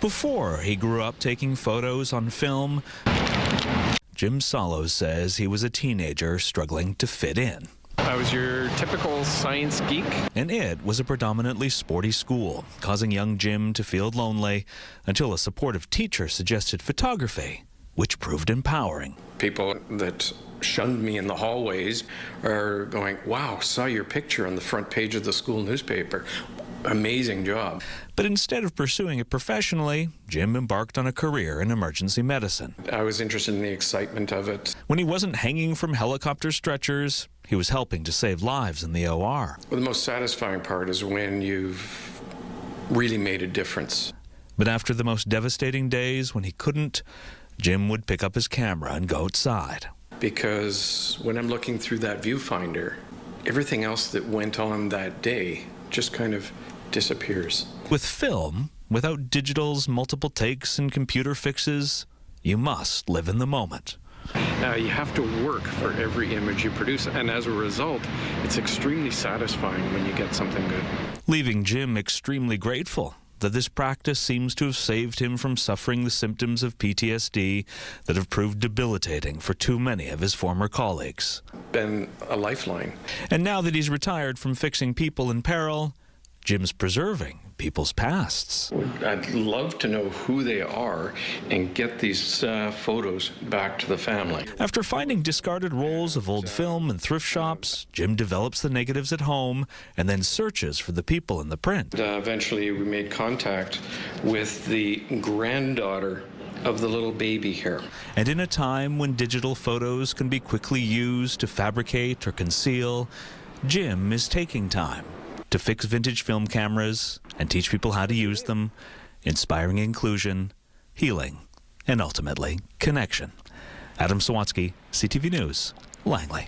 Before he grew up taking photos on film, Jim Sollows says he was a teenager struggling to fit in. I was your typical science geek. And it was a predominantly sporty school, causing young Jim to feel lonely until a supportive teacher suggested photography, which proved empowering. People that shunned me in the hallways are going, wow, saw your picture on the front page of the school newspaper. Amazing job. But instead of pursuing it professionally, Jim embarked on a career in emergency medicine. I was interested in the excitement of it. When he wasn't hanging from helicopter stretchers, he was helping to save lives in the OR. Well, the most satisfying part is when you've really made a difference. But after the most devastating days when he couldn't, Jim would pick up his camera and go outside. Because when I'm looking through that viewfinder, everything else that went on that day just kind of disappears. With film, without digital's multiple takes and computer fixes, you must live in the moment. You have to work for every image you produce, and as a result, it's extremely satisfying when you get something good. Leaving Jim extremely grateful that this practice seems to have saved him from suffering the symptoms of PTSD that have proved debilitating for too many of his former colleagues. Been a lifeline. And now that he's retired from fixing people in peril, Jim's preserving people's pasts. I'd love to know who they are and get these photos back to the family. After finding discarded rolls of old film in thrift shops, Jim develops the negatives at home and then searches for the people in the print. Eventually we made contact with the granddaughter of the little baby here. And in a time when digital photos can be quickly used to fabricate or conceal, Jim is taking time to fix vintage film cameras and teach people how to use them, inspiring inclusion, healing, and ultimately connection. Adam Sawatsky, CTV News, Langley.